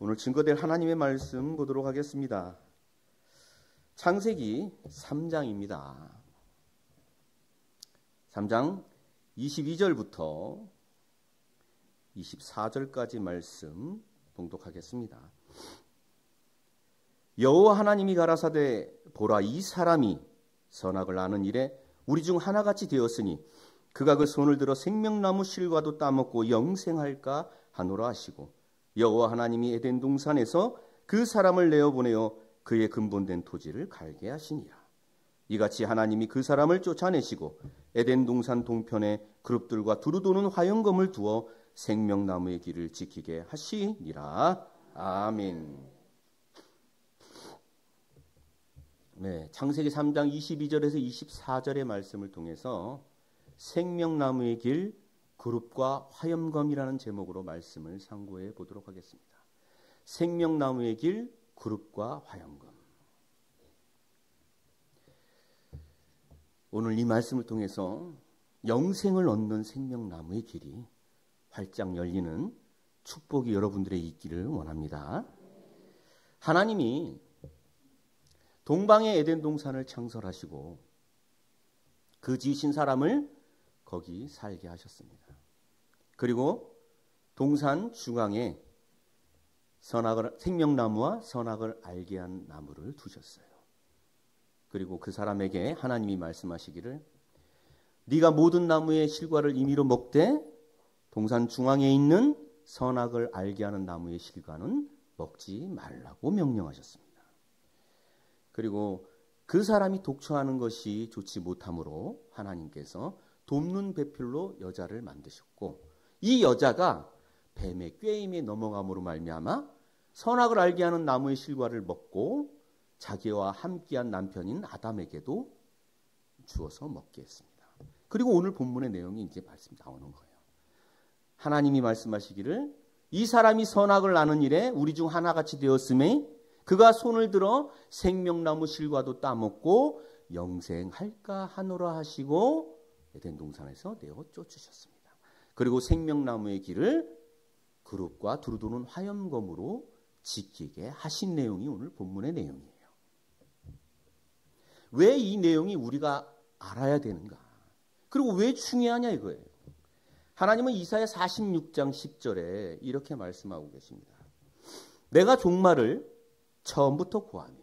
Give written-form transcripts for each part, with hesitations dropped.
오늘 증거될 하나님의 말씀 보도록 하겠습니다. 창세기 3장입니다. 3장 22절부터 24절까지 말씀 봉독하겠습니다. 여호와 하나님이 가라사대 보라, 이 사람이 선악을 아는 일에 우리 중 하나같이 되었으니 그가 그 손을 들어 생명나무 실과도 따먹고 영생할까 하노라 하시고, 여호와 하나님이 에덴 동산에서 그 사람을 내어보내어 그의 근본된 토지를 갈게 하시니라. 이같이 하나님이 그 사람을 쫓아내시고 에덴 동산 동편에 그룹들과 두루 도는 화영검을 두어 생명나무의 길을 지키게 하시니라. 아멘. 네, 창세기 3장 22절에서 24절의 말씀을 통해서 생명나무의 길, 그룹과 화염검이라는 제목으로 말씀을 상고해 보도록 하겠습니다. 생명나무의 길, 그룹과 화염검. 오늘 이 말씀을 통해서 영생을 얻는 생명나무의 길이 활짝 열리는 축복이 여러분들의 있기를 원합니다. 하나님이 동방의 에덴 동산을 창설하시고 그 지으신 사람을 거기 살게 하셨습니다. 그리고 동산 중앙에 생명나무와 선악을 알게 한 나무를 두셨어요. 그리고 그 사람에게 하나님이 말씀하시기를, 네가 모든 나무의 실과를 임의로 먹되 동산 중앙에 있는 선악을 알게 하는 나무의 실과는 먹지 말라고 명령하셨습니다. 그리고 그 사람이 독처하는 것이 좋지 못하므로 하나님께서 돕는 배필로 여자를 만드셨고, 이 여자가 뱀의 꾀임에 넘어감으로 말미암아 선악을 알게 하는 나무의 실과를 먹고 자기와 함께한 남편인 아담에게도 주어서 먹게 했습니다. 그리고 오늘 본문의 내용이 이제 말씀 나오는 거예요. 하나님이 말씀하시기를, 이 사람이 선악을 아는 일에 우리 중 하나같이 되었음에 그가 손을 들어 생명나무 실과도 따먹고 영생할까 하노라 하시고 에덴 동산에서 내어 쫓으셨습니다. 그리고 생명나무의 길을 그룹과 두루 도는 화염검으로 지키게 하신 내용이 오늘 본문의 내용이에요. 왜 이 내용이 우리가 알아야 되는가? 그리고 왜 중요하냐 이거예요. 하나님은 이사야 46장 10절에 이렇게 말씀하고 계십니다. 내가 종말을 처음부터 고하며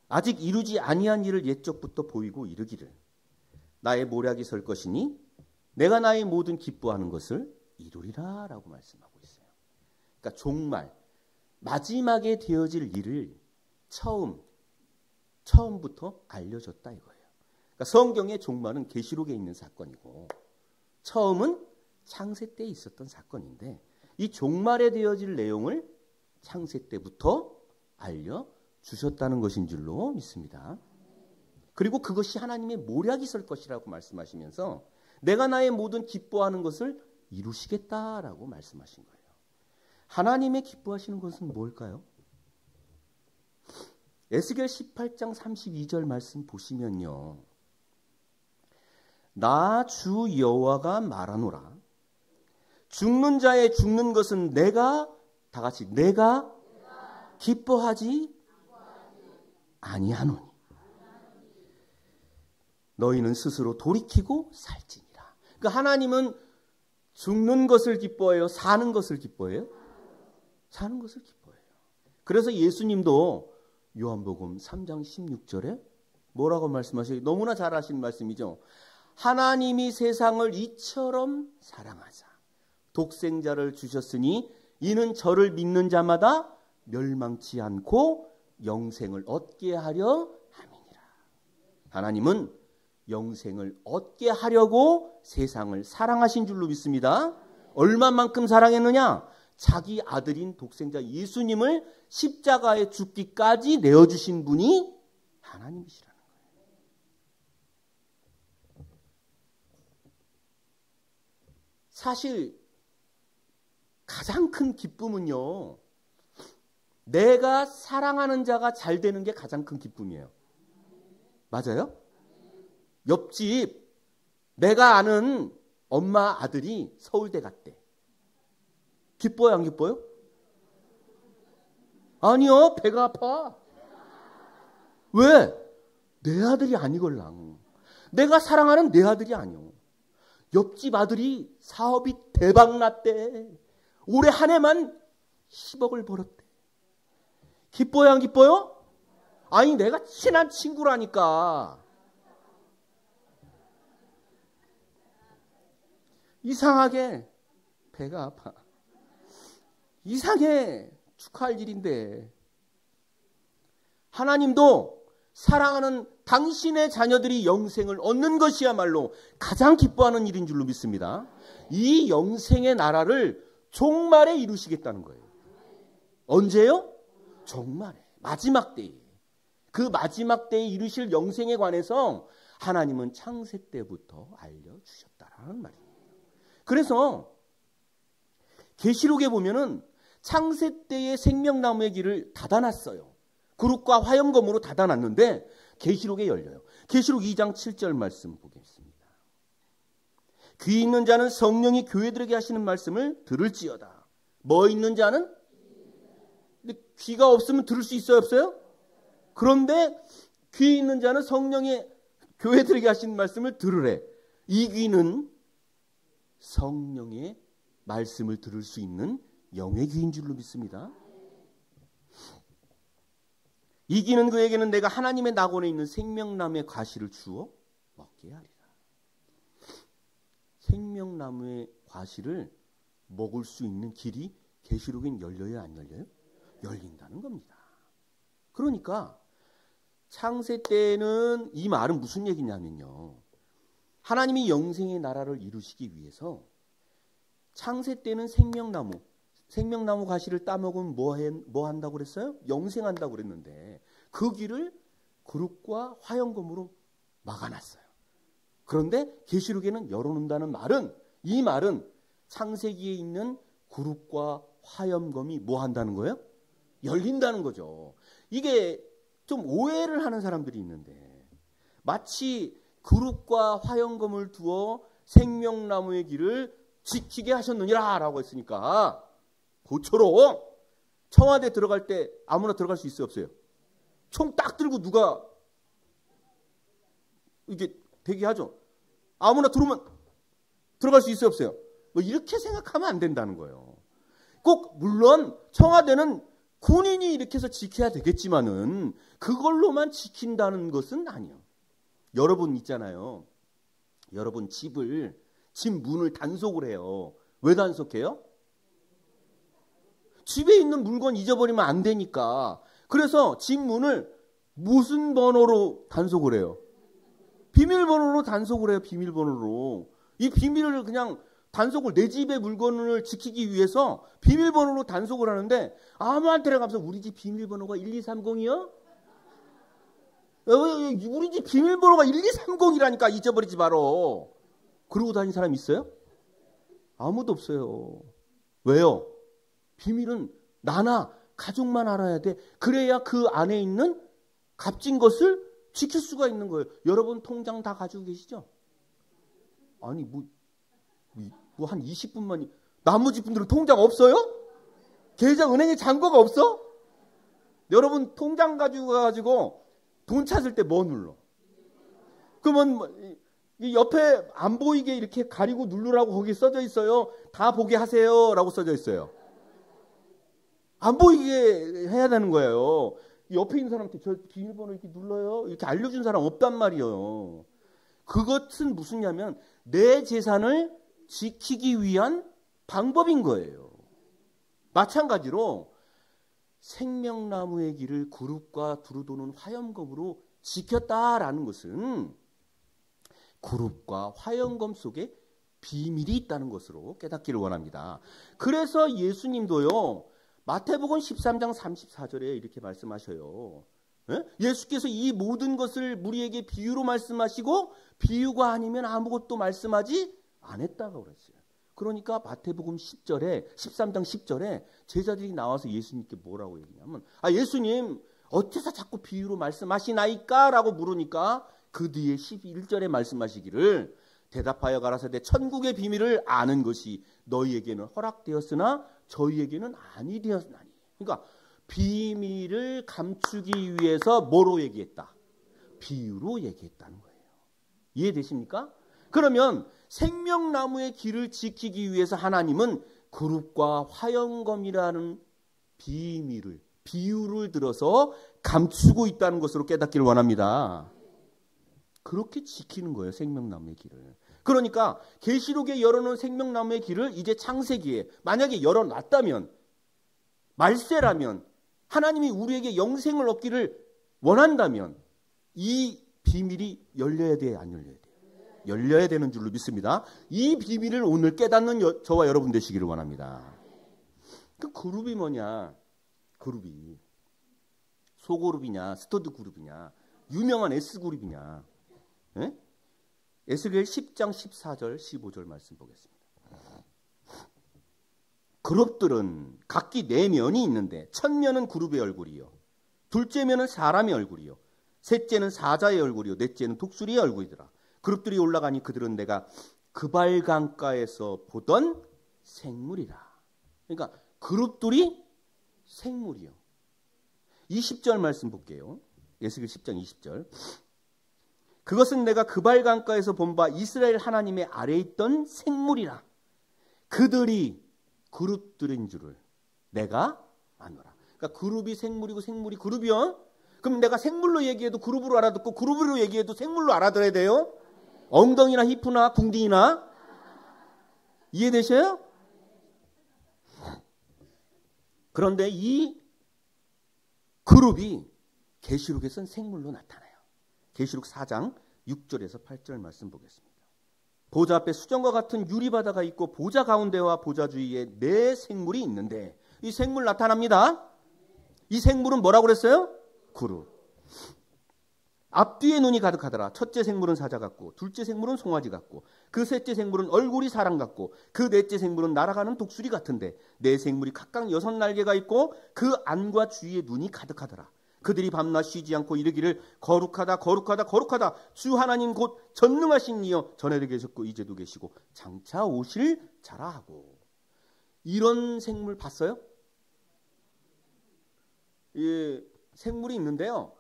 아직 이루지 아니한 일을 옛적부터 보이고 이르기를, 나의 모략이 설 것이니 내가 나의 모든 기뻐하는 것을 이루리라 라고 말씀하고 있어요. 그러니까 종말, 마지막에 되어질 일을 처음부터 알려줬다 이거예요. 그러니까 성경의 종말은 계시록에 있는 사건이고 처음은 창세 때 있었던 사건인데, 이 종말에 되어질 내용을 창세 때부터 알려주셨다는 것인 줄로 믿습니다. 그리고 그것이 하나님의 모략이 설 것이라고 말씀하시면서 내가 나의 모든 기뻐하는 것을 이루시겠다라고 말씀하신 거예요. 하나님의 기뻐하시는 것은 뭘까요? 에스겔 18장 32절 말씀 보시면요. 나 주 여호와가 말하노라. 죽는 자의 죽는 것은 내가, 다 같이 내가 기뻐하지 아니하노니 너희는 스스로 돌이키고 살지니라. 그러니까 하나님은 죽는 것을 기뻐해요? 사는 것을 기뻐해요? 사는 것을 기뻐해요. 그래서 예수님도 요한복음 3장 16절에 뭐라고 말씀하셔요? 너무나 잘 아시는 말씀이죠. 하나님이 세상을 이처럼 사랑하사 독생자를 주셨으니 이는 저를 믿는 자마다 멸망치 않고 영생을 얻게 하려 함이니라. 하나님은 영생을 얻게 하려고 세상을 사랑하신 줄로 믿습니다. 얼마만큼 사랑했느냐? 자기 아들인 독생자 예수님을 십자가에 죽기까지 내어주신 분이 하나님이시라는 거예요. 사실 가장 큰 기쁨은요, 내가 사랑하는 자가 잘 되는 게 가장 큰 기쁨이에요. 맞아요? 옆집 내가 아는 엄마 아들이 서울대 갔대. 기뻐요, 안 기뻐요? 아니요, 배가 아파. 왜? 내 아들이 아니걸랑. 내가 사랑하는 내 아들이 아니오. 옆집 아들이 사업이 대박 났대. 올해 한 해만 10억을 벌었대. 기뻐요, 안 기뻐요? 아니, 내가 친한 친구라니까. 이상하게 배가 아파. 이상해. 축하할 일인데. 하나님도 사랑하는 당신의 자녀들이 영생을 얻는 것이야말로 가장 기뻐하는 일인 줄로 믿습니다. 이 영생의 나라를 종말에 이루시겠다는 거예요. 언제요? 종말에. 마지막 때에. 그 마지막 때에 이루실 영생에 관해서 하나님은 창세 때부터 알려주셨다라는 말이에요. 그래서 계시록에 보면은 창세 때의 생명나무의 길을 닫아놨어요. 그룹과 화염검으로 닫아놨는데 계시록에 열려요. 계시록 2장 7절 말씀 보겠습니다. 귀 있는 자는 성령이 교회들에게 하시는 말씀을 들을지어다. 뭐 있는 자는? 근데 귀가 없으면 들을 수 있어요, 없어요? 그런데 귀 있는 자는 성령이 교회들에게 하시는 말씀을 들으래. 이 귀는 성령의 말씀을 들을 수 있는 영의 귀인 줄로 믿습니다. 이 귀는 그에게는 내가 하나님의 낙원에 있는 생명나무의 과실을 주어 먹게 하리라. 생명나무의 과실을 먹을 수 있는 길이 계시록엔 열려요, 안 열려요? 열린다는 겁니다. 그러니까 창세 때는 이 말은 무슨 얘기냐면요. 하나님이 영생의 나라를 이루시기 위해서 창세 때는 생명나무 과실을 따먹으면 뭐 한다고 그랬어요? 영생한다고 그랬는데 그 길을 그룹과 화염검으로 막아놨어요. 그런데 계시록에는 열어놓는다는 말은, 이 말은 창세기에 있는 그룹과 화염검이 뭐 한다는 거예요? 열린다는 거죠. 이게 좀 오해를 하는 사람들이 있는데 마치 그룹과 화염검을 두어 생명나무의 길을 지키게 하셨느니라 라고 했으니까 그처럼 청와대 들어갈 때 아무나 들어갈 수 있어요, 없어요? 총 딱 들고 누가 이게 대기하죠? 아무나 들어오면 들어갈 수 있어요, 없어요? 뭐 이렇게 생각하면 안 된다는 거예요. 꼭 물론 청와대는 군인이 이렇게 해서 지켜야 되겠지만은 그걸로만 지킨다는 것은 아니에요. 여러분 있잖아요. 여러분 집 문을 단속을 해요. 왜 단속해요? 집에 있는 물건 잊어버리면 안 되니까. 그래서 집 문을 무슨 번호로 단속을 해요? 비밀번호로 단속을 해요. 비밀번호로. 이 비밀을 그냥 단속을, 내 집의 물건을 지키기 위해서 비밀번호로 단속을 하는데 아무한테나 가면서 우리 집 비밀번호가 1230이요? 우리 집 비밀번호가 1230이라니까 잊어버리지 마라. 그러고 다니는 사람 있어요? 아무도 없어요. 왜요? 비밀은 나나 가족만 알아야 돼. 그래야 그 안에 있는 값진 것을 지킬 수가 있는 거예요. 여러분 통장 다 가지고 계시죠? 아니 뭐 한 20분만. 나머지 분들은 통장 없어요? 계좌 은행에 잔고가 없어? 여러분 통장 가지고 돈 찾을 때 뭐 눌러? 그러면 이 옆에 안 보이게 이렇게 가리고 누르라고 거기 써져 있어요. 다 보게 하세요 라고 써져 있어요. 안 보이게 해야 되는 거예요. 옆에 있는 사람한테 저 비밀번호 이렇게 눌러요. 이렇게 알려준 사람 없단 말이에요. 그것은 무슨냐면 내 재산을 지키기 위한 방법인 거예요. 마찬가지로 생명나무의 길을 그룹과 두루도는 화염검으로 지켰다라는 것은 그룹과 화염검 속에 비밀이 있다는 것으로 깨닫기를 원합니다. 그래서 예수님도요. 마태복음 13장 34절에 이렇게 말씀하셔요. 예수께서 이 모든 것을 우리에게 비유로 말씀하시고 비유가 아니면 아무것도 말씀하지 않았다고 그랬어요. 그러니까 마태복음 13장 10절에 제자들이 나와서 예수님께 뭐라고 얘기냐면 예수님 어째서 자꾸 비유로 말씀하시나이까? 라고 물으니까 그 뒤에 11절에 말씀하시기를 대답하여 가라사대 천국의 비밀을 아는 것이 너희에게는 허락되었으나 저희에게는 아니 되었나니. 그러니까 비밀을 감추기 위해서 뭐로 얘기했다? 비유로 얘기했다는 거예요. 이해되십니까? 그러면 생명나무의 길을 지키기 위해서 하나님은 그룹과 화영검이라는 비유를 들어서 감추고 있다는 것으로 깨닫기를 원합니다. 그렇게 지키는 거예요, 생명나무의 길을. 그러니까 계시록에 열어놓은 생명나무의 길을 이제 창세기에 만약에 열어놨다면, 말세라면, 하나님이 우리에게 영생을 얻기를 원한다면 이 비밀이 열려야 돼요, 안 열려야 돼요? 열려야 되는 줄로 믿습니다. 이 비밀을 오늘 깨닫는 저와 여러분 되시기를 원합니다. 그 그룹이 뭐냐? 그룹이 소그룹이냐, 스터드 그룹이냐, 유명한 S그룹이냐? 예? 에스겔 10장 14절 15절 말씀 보겠습니다. 그룹들은 각기 4면이 있는데 첫 면은 그룹의 얼굴이요, 둘째 면은 사람의 얼굴이요, 셋째는 사자의 얼굴이요, 넷째는 독수리의 얼굴이더라. 그룹들이 올라가니 그들은 내가 그발강가에서 보던 생물이라. 그러니까 그룹들이 생물이요. 20절 말씀 볼게요. 에스겔 10장 20절. 그것은 내가 그발강가에서 본 바 이스라엘 하나님의 아래에 있던 생물이라. 그들이 그룹들인 줄을 내가 아노라. 그러니까 그룹이 생물이고 생물이 그룹이요. 그럼 내가 생물로 얘기해도 그룹으로 알아듣고 그룹으로 얘기해도 생물로 알아들어야 돼요. 엉덩이나 히프나 궁딩이나. 이해되셔요? 그런데 이 그룹이 계시록에서는 생물로 나타나요. 계시록 4장 6절에서 8절 말씀 보겠습니다. 보좌 앞에 수정과 같은 유리바다가 있고 보좌 가운데와 보좌 주위에 4 생물이 있는데, 이 생물 나타납니다. 이 생물은 뭐라고 그랬어요? 그룹. 앞뒤에 눈이 가득하더라. 첫째 생물은 사자 같고, 둘째 생물은 송아지 같고, 그 셋째 생물은 얼굴이 사람 같고, 그 넷째 생물은 날아가는 독수리 같은데, 4 생물이 각각 6 날개가 있고 그 안과 주위에 눈이 가득하더라. 그들이 밤낮 쉬지 않고 이르기를 거룩하다 거룩하다 거룩하다 주 하나님 곧 전능하신 이여 전에도 계셨고 이제도 계시고 장차 오실 자라 하고. 이런 생물 봤어요? 예, 생물이 있는데요,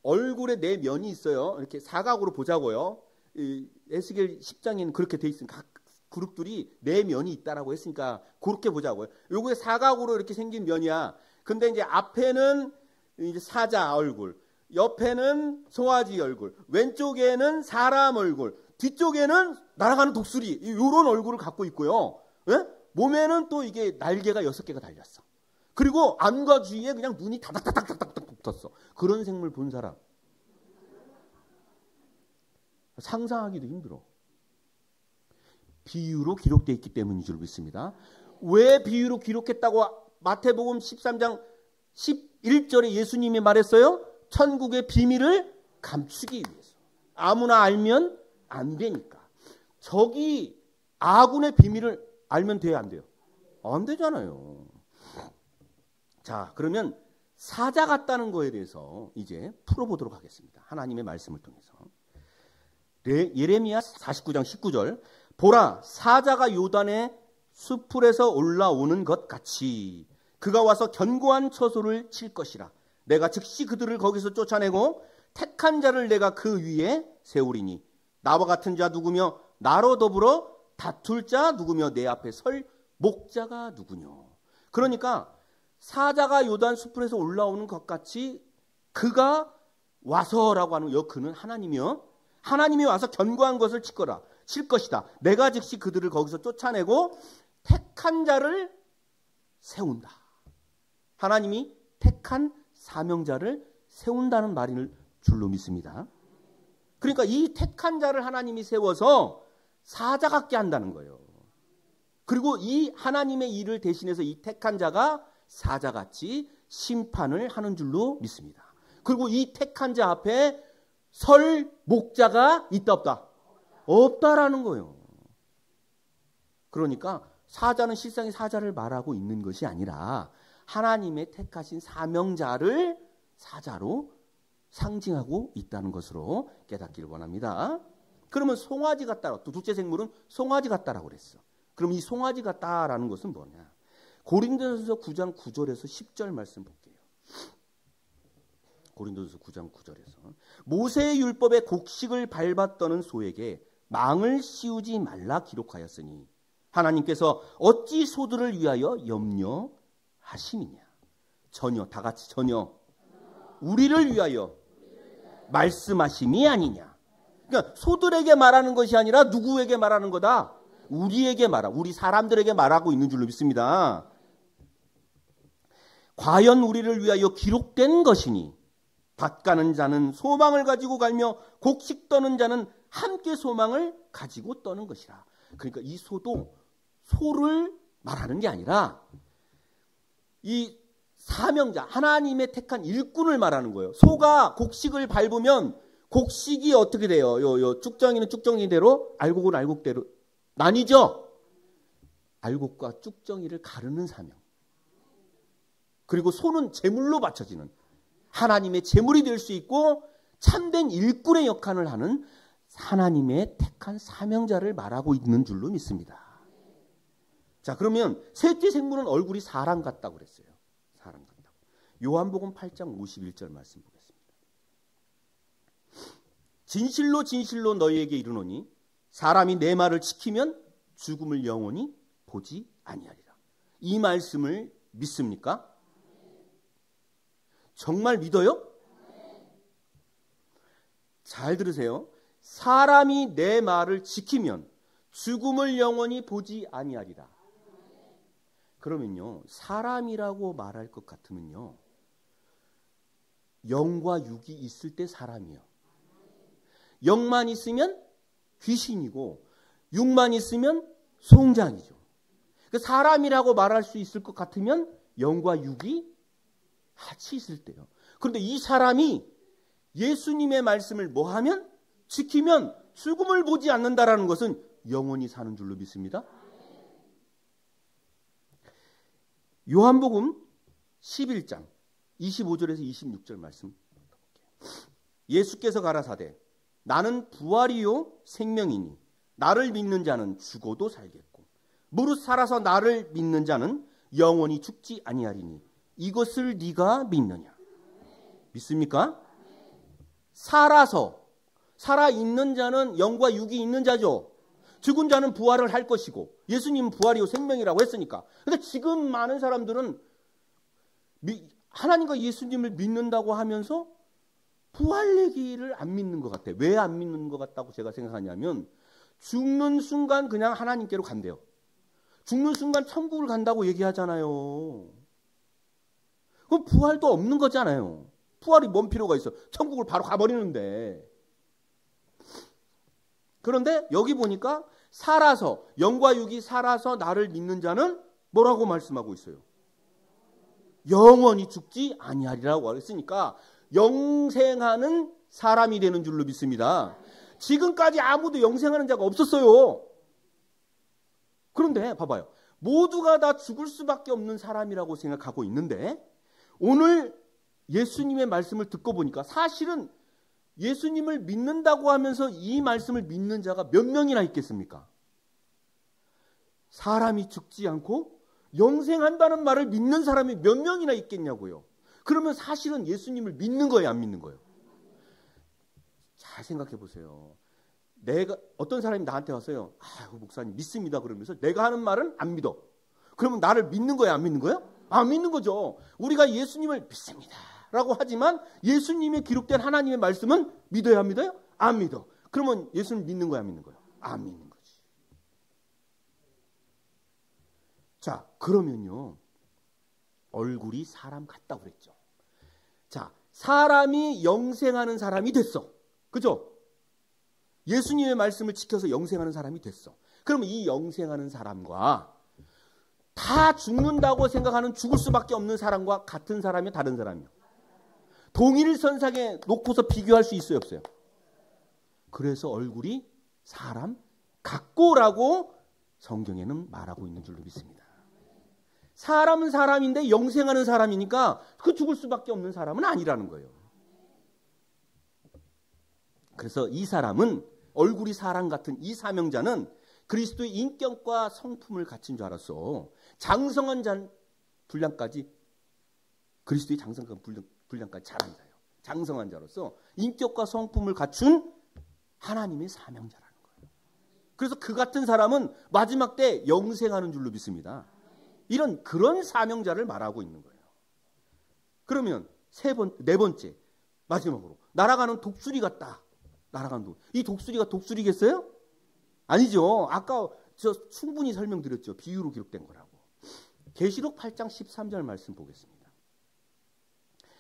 얼굴에 4면이 있어요. 이렇게 사각으로 보자고요. 에스겔 10장에는 그렇게 돼 있으니까 각 그룹들이 4면이 있다라고 했으니까 그렇게 보자고요. 요게 사각으로 이렇게 생긴 면이야. 근데 이제 앞에는 이제 사자 얼굴, 옆에는 송아지 얼굴, 왼쪽에는 사람 얼굴, 뒤쪽에는 날아가는 독수리, 이런 얼굴을 갖고 있고요. 예? 몸에는 또 이게 날개가 6개가 달렸어. 그리고 안과 주위에 그냥 눈이 다닥다닥다닥 붙었어. 그런 생물 본 사람 상상하기도 힘들어. 비유로 기록되어 있기 때문인 줄 믿습니다. 왜 비유로 기록했다고 마태복음 13장 11절에 예수님이 말했어요? 천국의 비밀을 감추기 위해서. 아무나 알면 안 되니까. 저기 아군의 비밀을 알면 돼요, 안 돼요? 안 되잖아요. 자, 그러면 사자 같다는 거에 대해서 이제 풀어보도록 하겠습니다. 하나님의 말씀을 통해서. 예레미야 49장 19절. 보라, 사자가 요단의 수풀에서 올라오는 것 같이 그가 와서 견고한 처소를 칠 것이라. 내가 즉시 그들을 거기서 쫓아내고 택한 자를 내가 그 위에 세우리니 나와 같은 자 누구며 나로 더불어 다툴 자 누구며 내 앞에 설 목자가 누구뇨. 그러니까 사자가 요단 수풀에서 올라오는 것 같이 그가 와서라고 하는 그는 하나님이요. 하나님이 와서 견고한 것을 칠 것이다. 내가 즉시 그들을 거기서 쫓아내고 택한 자를 세운다. 하나님이 택한 사명자를 세운다는 말인 줄로 믿습니다. 그러니까 이 택한 자를 하나님이 세워서 사자 같게 한다는 거예요. 그리고 이 하나님의 일을 대신해서 이 택한 자가 사자같이 심판을 하는 줄로 믿습니다. 그리고 이 택한 자 앞에 설 목자가 있다 없다? 없다라는 거예요. 그러니까 사자는 실상의 사자를 말하고 있는 것이 아니라 하나님의 택하신 사명자를 사자로 상징하고 있다는 것으로 깨닫기를 원합니다. 그러면 송아지 같다. 또 둘째 생물은 송아지 같다라고 그랬어. 그럼 이 송아지 같다라는 것은 뭐냐? 고린도전서 9장 9절에서 10절 말씀 볼게요. 고린도전서 9장 9절에서 모세의 율법의 곡식을 밟았더는 소에게 망을 씌우지 말라 기록하였으니 하나님께서 어찌 소들을 위하여 염려하심이냐. 전혀, 다 같이 전혀 우리를 위하여 말씀하심이 아니냐. 그러니까 소들에게 말하는 것이 아니라 누구에게 말하는 거다? 우리에게 우리 사람들에게 말하고 있는 줄로 믿습니다. 과연 우리를 위하여 기록된 것이니 밭 가는 자는 소망을 가지고 갈며 곡식 떠는 자는 함께 소망을 가지고 떠는 것이라. 그러니까 이 소도 소를 말하는 게 아니라 이 사명자, 하나님의 택한 일꾼을 말하는 거예요. 소가 곡식을 밟으면 곡식이 어떻게 돼요? 요 쭉정이는 쭉정이대로, 알곡은 알곡대로 나뉘죠? 알곡과 쭉정이를 가르는 사명. 그리고 소는 제물로 바쳐지는, 하나님의 제물이 될 수 있고 참된 일꾼의 역할을 하는 하나님의 택한 사명자를 말하고 있는 줄로 믿습니다. 자, 그러면 셋째 생물은 얼굴이 사람 같다고 그랬어요. 사람 같다고. 요한복음 8장 51절 말씀 보겠습니다. 진실로 진실로 너희에게 이르노니 사람이 내 말을 지키면 죽음을 영원히 보지 아니하리라. 이 말씀을 믿습니까? 정말 믿어요? 잘 들으세요. 사람이 내 말을 지키면 죽음을 영원히 보지 아니하리라. 그러면요, 사람이라고 말할 것 같으면요, 영과 육이 있을 때 사람이요. 영만 있으면 귀신이고 육만 있으면 송장이죠. 사람이라고 말할 수 있을 것 같으면 영과 육이 같이 있을 때요. 그런데 이 사람이 예수님의 말씀을 뭐하면? 지키면 죽음을 보지 않는다라는 것은 영원히 사는 줄로 믿습니다. 요한복음 11장 25절에서 26절 말씀 볼게요. 예수께서 가라사대 나는 부활이요 생명이니 나를 믿는 자는 죽어도 살겠고 무릇 살아서 나를 믿는 자는 영원히 죽지 아니하리니 이것을 네가 믿느냐? 믿습니까? 살아있는 자는 영과 육이 있는 자죠. 죽은 자는 부활을 할 것이고 예수님은 부활이요 생명이라고 했으니까. 근데 지금 많은 사람들은 하나님과 예수님을 믿는다고 하면서 부활 얘기를 안 믿는 것 같아요. 왜 안 믿는 것 같다고 제가 생각하냐면 죽는 순간 그냥 하나님께로 간대요. 죽는 순간 천국을 간다고 얘기하잖아요. 그럼 부활도 없는 거잖아요. 부활이 뭔 필요가 있어? 천국을 바로 가버리는데. 그런데 여기 보니까 살아서, 영과 육이 살아서 나를 믿는 자는 뭐라고 말씀하고 있어요? 영원히 죽지 아니하리라고 했으니까 영생하는 사람이 되는 줄로 믿습니다. 지금까지 아무도 영생하는 자가 없었어요. 그런데 봐봐요. 모두가 다 죽을 수밖에 없는 사람이라고 생각하고 있는데 오늘 예수님의 말씀을 듣고 보니까 사실은 예수님을 믿는다고 하면서 이 말씀을 믿는 자가 몇 명이나 있겠습니까? 사람이 죽지 않고 영생한다는 말을 믿는 사람이 몇 명이나 있겠냐고요. 그러면 사실은 예수님을 믿는 거예요, 안 믿는 거예요? 잘 생각해 보세요. 어떤 사람이 나한테 왔어요. 목사님 믿습니다 그러면서 내가 하는 말은 안 믿어. 그러면 나를 믿는 거예요, 안 믿는 거예요? 안 믿는 거죠. 우리가 예수님을 믿습니다 라고 하지만 예수님의 기록된 하나님의 말씀은 믿어요, 안 믿어요? 안 믿어. 그러면 예수님 믿는 거야, 안 믿는 거예요? 안 믿는 거지. 자, 그러면요, 얼굴이 사람 같다고 그랬죠. 자, 사람이 영생하는 사람이 됐어. 그죠? 예수님의 말씀을 지켜서 영생하는 사람이 됐어. 그러면 이 영생하는 사람과 다 죽는다고 생각하는 죽을 수밖에 없는 사람과 같은 사람이 다른 사람이요? 동일선상에 놓고서 비교할 수 있어요, 없어요? 그래서 얼굴이 사람 같고라고 성경에는 말하고 있는 줄로 믿습니다. 사람은 사람인데 영생하는 사람이니까 그 죽을 수밖에 없는 사람은 아니라는 거예요. 그래서 이 사람은, 얼굴이 사람 같은 이 사명자는 그리스도의 인격과 성품을 갖춘 줄 알았어. 장성한 분량까지 그리스도의 장성과 분량까지 잘한 자예요. 장성한 자로서 인격과 성품을 갖춘 하나님의 사명자라는 거예요. 그래서 그 같은 사람은 마지막 때 영생하는 줄로 믿습니다. 그런 사명자를 말하고 있는 거예요. 그러면 네 번째, 마지막으로 날아가는 독수리 같다. 이 독수리가 독수리겠어요? 아니죠. 아까 저 충분히 설명드렸죠. 비유로 기록된 거라고. 계시록 8장 13절 말씀 보겠습니다.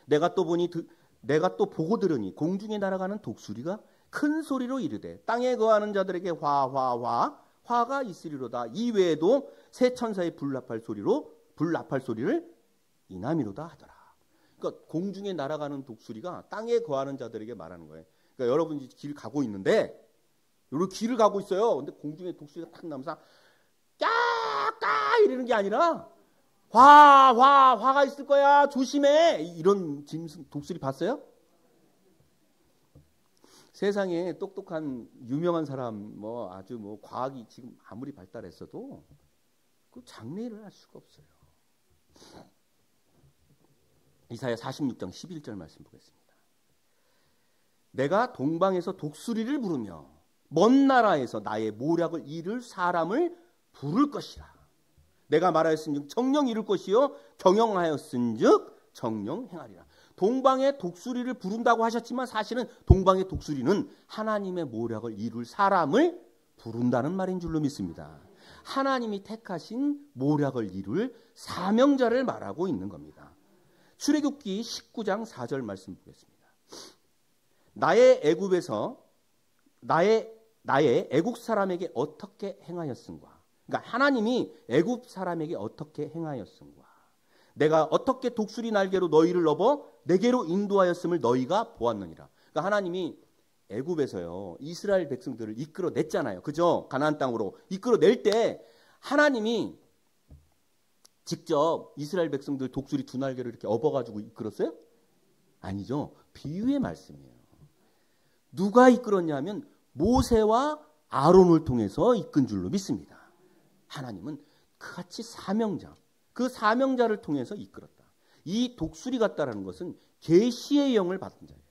내가 또 보고 들으니 공중에 날아가는 독수리가 큰 소리로 이르되 땅에 거하는 자들에게 화가 있으리로다. 이 외에도 새 천사의 불나팔 소리를 이남이로다 하더라. 그러니까 공중에 날아가는 독수리가 땅에 거하는 자들에게 말하는 거예요. 그러니까 여러분이 길 가고 있는데, 여기 길을 가고 있어요. 근데 공중에 독수리가 탁 나면서 까까 이러는 게 아니라 화가 있을 거야. 조심해. 이런 독수리 봤어요? 세상에 똑똑한 유명한 사람 아주 과학이 지금 아무리 발달했어도 그 장래를 알 수가 없어요. 이사야 46장 11절 말씀 보겠습니다. 내가 동방에서 독수리를 부르며 먼 나라에서 나의 모략을 이룰 사람을 부를 것이라. 내가 말하였은즉 정령 이룰 것이요 경영하였은즉 정령 행하리라. 동방의 독수리를 부른다고 하셨지만 사실은 동방의 독수리는 하나님의 모략을 이룰 사람을 부른다는 말인 줄로 믿습니다. 하나님이 택하신 모략을 이룰 사명자를 말하고 있는 겁니다. 출애굽기 19장 4절 말씀 보겠습니다. 나의 애국 사람에게 어떻게 행하였은가. 그러니까 하나님이 애굽 사람에게 어떻게 행하였은가. 내가 어떻게 독수리 날개로 너희를 넘어 내게로 인도하였음을 너희가 보았느니라. 그러니까 하나님이 애굽에서요 이스라엘 백성들을 이끌어냈잖아요. 그죠? 가나안 땅으로 이끌어낼 때 하나님이 직접 이스라엘 백성들 독수리 두 날개를 이렇게 업어가지고 이끌었어요? 아니죠. 비유의 말씀이에요. 누가 이끌었냐면 모세와 아론을 통해서 이끈 줄로 믿습니다. 하나님은 그같이 그 사명자를 통해서 이끌었다. 이 독수리 같다라는 것은 계시의 영을 받은 자예요.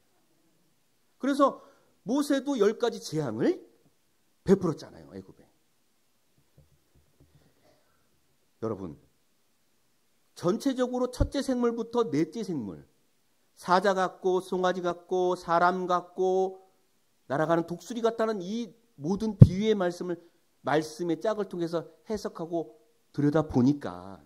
그래서 모세도 10가지 재앙을 베풀었잖아요. 애굽에. 여러분, 전체적으로 첫째 생물부터 넷째 생물, 사자 같고 송아지 같고 사람 같고 날아가는 독수리 같다는 이 모든 비유의 말씀의 짝을 통해서 해석하고 들여다보니까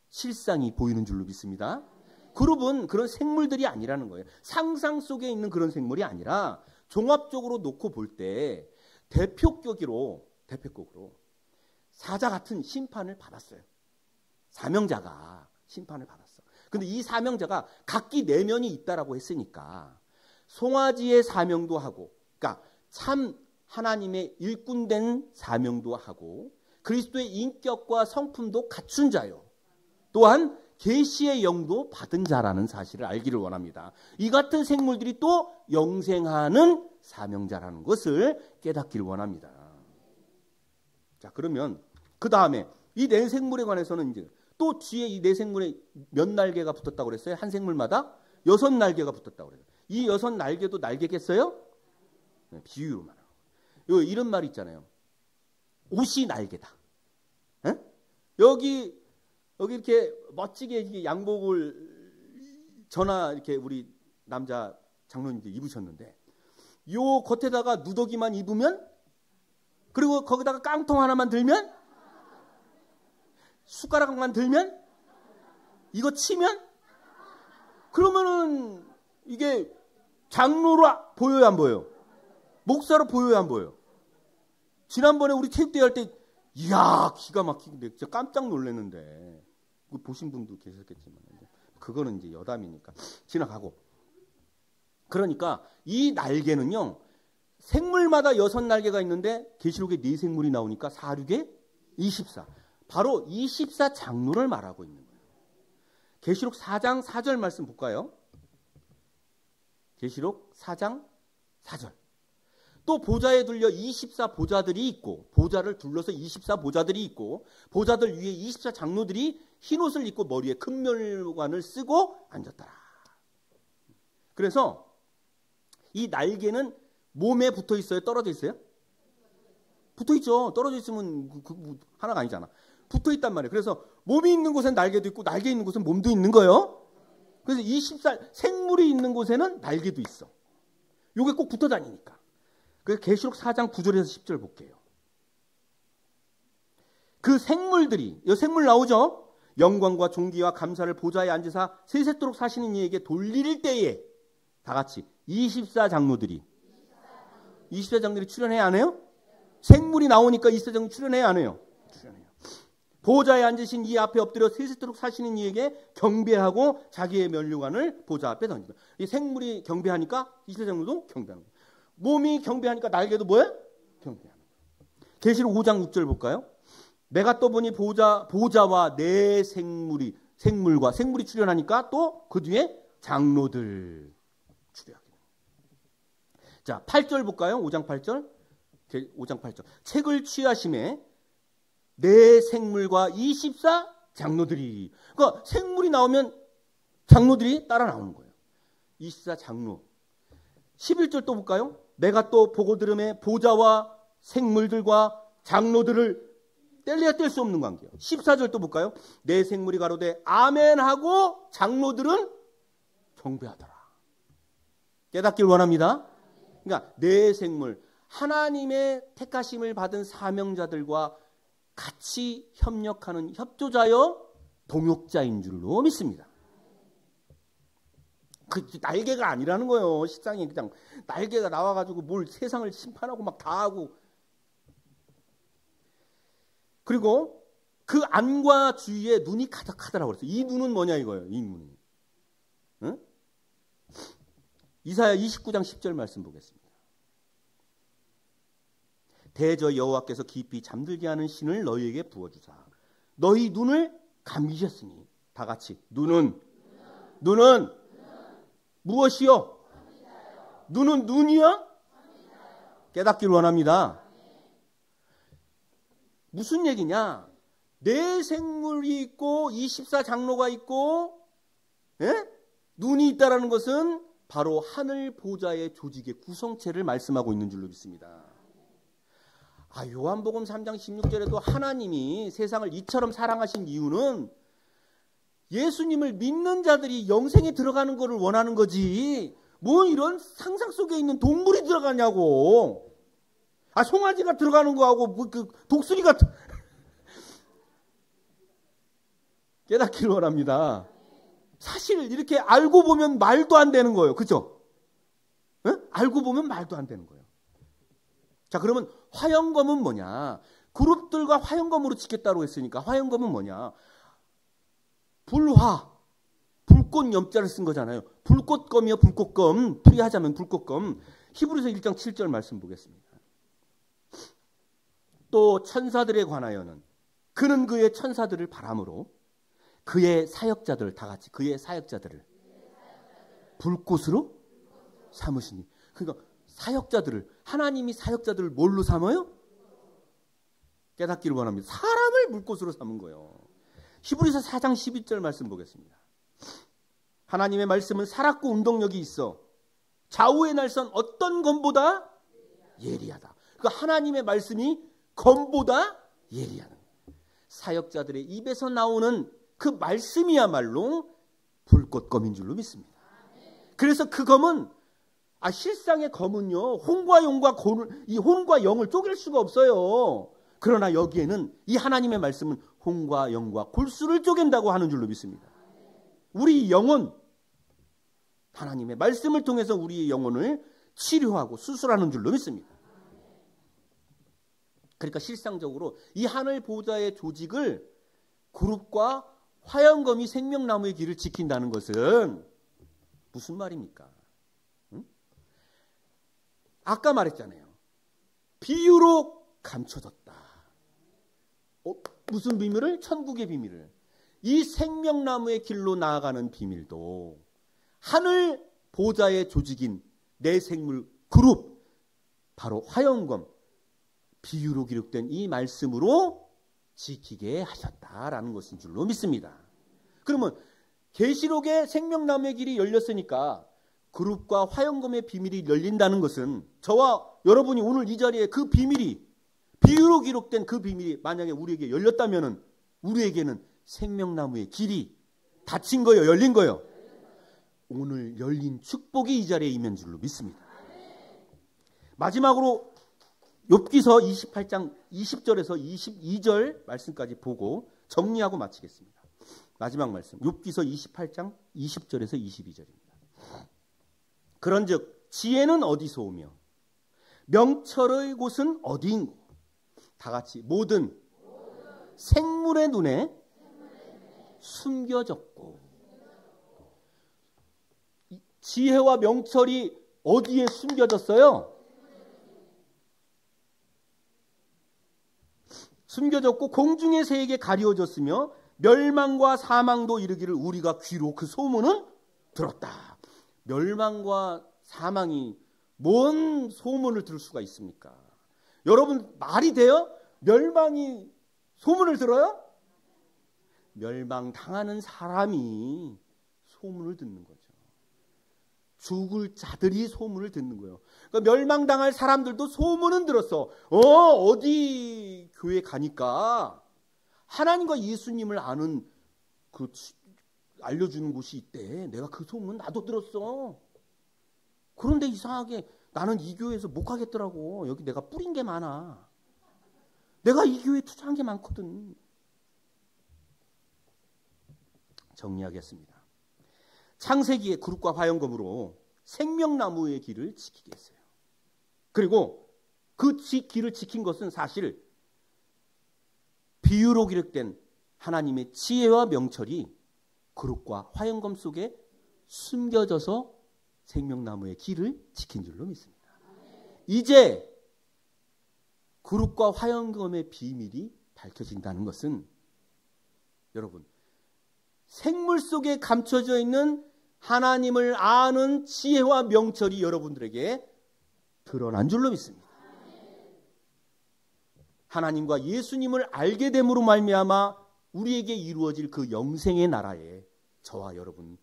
실상이 보이는 줄로 믿습니다. 그룹은 그런 생물들이 아니라는 거예요. 상상 속에 있는 그런 생물이 아니라 종합적으로 놓고 볼 때 대표격으로 사자 같은 심판을 받았어요. 사명자가 심판을 받았어. 근데 이 사명자가 각기 내면이 있다라고 했으니까 송아지의 사명도 하고, 그러니까 참 하나님의 일꾼된 사명도 하고 그리스도의 인격과 성품도 갖춘 자요. 또한 계시의 영도 받은 자라는 사실을 알기를 원합니다. 이 같은 생물들이 또 영생하는 사명자라는 것을 깨닫기를 원합니다. 자, 그러면 그 다음에 이 네 생물에 관해서는 이제 또 뒤에 이 네 생물에 몇 날개가 붙었다고 그랬어요? 한 생물마다 6날개가 붙었다고 그래요. 이 6날개도 날개겠어요? 네, 비유로 말하는 거예요. 이런 말이 있잖아요. 옷이 날개다. 에? 여기 이렇게 멋지게 이렇게 양복을 이렇게 우리 남자 장로님들 입으셨는데 요 겉에다가 누더기만 입으면, 그리고 거기다가 깡통 하나만 들면, 숟가락만 들면, 이거 치면, 그러면은 이게 장로로 보여요, 안 보여요? 목사로 보여요, 안 보여요? 지난번에 우리 체육대회 할 때 이야 기가 막히게 진짜 깜짝 놀랐는데, 보신 분도 계셨겠지만 그거는 이제 여담이니까 지나가고. 그러니까 이 날개는요 생물마다 6날개가 있는데 계시록에 4생물이 나오니까 4, 6에 24. 바로 24 장로를 말하고 있는 거예요. 계시록 4장 4절 말씀 볼까요? 계시록 4장 4절. 또 보좌에 둘려 24보좌들이 있고, 보좌를 둘러서 24보좌들이 있고, 보좌들 위에 24장로들이 흰옷을 입고 머리에 금멸관을 쓰고 앉았더라. 그래서 이 날개는 몸에 붙어 있어요? 떨어져 있어요? 붙어 있죠. 떨어져 있으면 하나가 아니잖아. 붙어 있단 말이에요. 그래서 몸이 있는 곳엔 날개도 있고, 날개 있는 곳은 몸도 있는 거예요. 그래서 생물이 있는 곳에는 날개도 있어. 요게 꼭 붙어 다니니까. 그래서 계시록 4장 9절에서 10절 볼게요. 그 생물들이, 이 생물 나오죠? 영광과 존귀와 감사를 보좌에 앉으사 세세토록 사시는 이에게 돌릴 때에 다 같이 24장로들이 출연해야 안 해요? 생물이 나오니까 24장로 출연해야 안 해요? 출연해요. 보좌에 앉으신 이 앞에 엎드려 세세토록 사시는 이에게 경배하고 자기의 면류관을 보좌 앞에 던진다. 이 생물이 경배하니까 24장로도 경배하는 거예요. 몸이 경배하니까 날개도 뭐예요? 경배하는 거예요. 계시록 5장 6절 볼까요? 내가 또 보니 보좌와 네 생물이 출연하니까 또 그 뒤에 장로들 출연하게 됩니다. 자, 8절 볼까요? 5장 8절. 5장 8절. 책을 취하심에 네 생물과 24장로들이. 그러니까 생물이 나오면 장로들이 따라 나오는 거예요. 24장로. 11절 또 볼까요? 내가 또 보고 들음에 보좌와 생물들과 장로들을 뗄래야 뗄 수 없는 관계예요. 14절 또 볼까요? 내 생물이 가로되 아멘하고 장로들은 경배하더라. 깨닫길 원합니다. 그러니까 내 생물, 하나님의 택하심을 받은 사명자들과 같이 협력하는 협조자여 동역자인 줄로 믿습니다. 그 날개가 아니라는 거예요. 식상에 그냥 날개가 나와가지고 뭘 세상을 심판하고 막 다 하고. 그리고 그 안과 주위에 눈이 가득하더라고 그랬어요. 이 눈은 뭐냐 이거예요. 이 눈이. 응? 이사야 29장 10절 말씀 보겠습니다. 대저 여호와께서 깊이 잠들게 하는 신을 너희에게 부어주사 너희 눈을 감기셨으니 다 같이 눈은 무엇이요? 눈은 눈이야? 깨닫기를 원합니다. 무슨 얘기냐? 네 생물이 있고 24장로가 있고 눈이 있다라는 것은 바로 하늘 보좌의 조직의 구성체를 말씀하고 있는 줄로 믿습니다. 요한복음 3장 16절에도 하나님이 세상을 이처럼 사랑하신 이유는 예수님을 믿는 자들이 영생에 들어가는 것을 원하는 거지. 뭐 이런 상상 속에 있는 동물이 들어가냐고. 송아지가 들어가는 거하고 그 독수리가 깨닫기를 원합니다. 사실 이렇게 알고 보면 말도 안 되는 거예요. 그죠? 알고 보면 말도 안 되는 거예요. 자, 그러면 화영검은 뭐냐? 그룹들과 화영검으로 짓겠다고 했으니까 화영검은 뭐냐? 불꽃 염자를 쓴 거잖아요. 불꽃검이요, 불꽃검. 풀이하자면 불꽃검. 히브리서 1장 7절 말씀 보겠습니다. 또 천사들에 관하여는 그는 그의 천사들을 바람으로 그의 사역자들 다 같이 그의 사역자들을 불꽃으로 삼으시니. 그러니까 사역자들을 하나님이 사역자들을 뭘로 삼아요? 깨닫기를 원합니다. 사람을 불꽃으로 삼은 거예요. 히브리서 4장 12절 말씀 보겠습니다. 하나님의 말씀은 살았고 운동력이 있어 좌우의 날선 어떤 검보다 예리하다. 그러니까 하나님의 말씀이 검보다 예리하다. 사역자들의 입에서 나오는 그 말씀이야말로 불꽃검인 줄로 믿습니다. 그래서 그 검은 실상의 검은요 혼과 영을 쪼갤 수가 없어요. 그러나 여기에는 이 하나님의 말씀은 혼과 영과 골수를 쪼갠다고 하는 줄로 믿습니다. 우리 영혼, 하나님의 말씀을 통해서 우리의 영혼을 치료하고 수술하는 줄로 믿습니다. 그러니까 실상적으로 이 하늘 보좌의 조직을 그룹과 화영검이 생명나무의 길을 지킨다는 것은 무슨 말입니까? 아까 말했잖아요. 비유로 감춰졌다. 무슨 비밀을? 천국의 비밀을. 이 생명나무의 길로 나아가는 비밀도 하늘 보좌의 조직인 내 생물 그룹, 바로 화영검, 비유로 기록된 이 말씀으로 지키게 하셨다라는 것인 줄로 믿습니다. 그러면 계시록의 생명나무의 길이 열렸으니까 그룹과 화영검의 비밀이 열린다는 것은 저와 여러분이 오늘 이 자리에 그 비밀이, 비유로 기록된 그 비밀이 만약에 우리에게 열렸다면 우리에게는 생명나무의 길이 닫힌 거예요, 열린 거예요? 오늘 열린 축복이 이 자리에 임한 줄로 믿습니다. 마지막으로 욥기서 28장 20절에서 22절 말씀까지 보고 정리하고 마치겠습니다. 마지막 말씀, 욥기서 28장 20절에서 22절입니다. 그런즉 지혜는 어디서 오며 명철의 곳은 어디인고? 다 같이 모든 생물의 눈에 숨겨졌고. 지혜와 명철이 어디에 숨겨졌어요? 숨겨졌고 공중의 새에게 가리워졌으며 멸망과 사망도 이르기를 우리가 귀로 그 소문은 들었다. 멸망과 사망이 뭔 소문을 들을 수가 있습니까? 여러분 말이 돼요? 멸망이 소문을 들어요? 멸망당하는 사람이 소문을 듣는 거죠. 죽을 자들이 소문을 듣는 거예요. 그러니까 멸망당할 사람들도 소문은 들었어. 어디 교회 가니까 하나님과 예수님을 아는 그 알려주는 곳이 있대. 내가 그 소문 나도 들었어. 그런데 이상하게 나는 이 교회에서 못 가겠더라고. 여기 내가 뿌린 게 많아. 내가 이 교회에 투자한 게 많거든. 정리하겠습니다. 창세기의 그룹과 화영검으로 생명나무의 길을 지키게 했어요. 그리고 그 길을 지킨 것은 사실 비유로 기록된 하나님의 지혜와 명철이 그룹과 화영검 속에 숨겨져서 생명나무의 길을 지킨 줄로 믿습니다. 이제 그룹과 화영검의 비밀이 밝혀진다는 것은 여러분 생물 속에 감춰져 있는 하나님을 아는 지혜와 명철이 여러분들에게 드러난 줄로 믿습니다. 하나님과 예수님을 알게 됨으로 말미암아 우리에게 이루어질 그 영생의 나라에 저와 여러분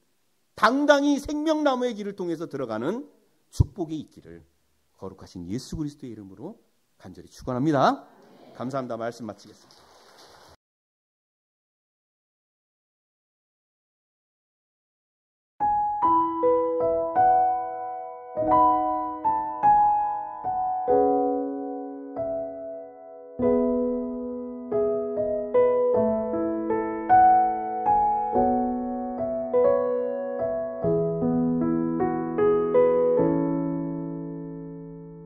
당당히 생명나무의 길을 통해서 들어가는 축복이 있기를 거룩하신 예수 그리스도의 이름으로 간절히 축원합니다. 감사합니다. 말씀 마치겠습니다.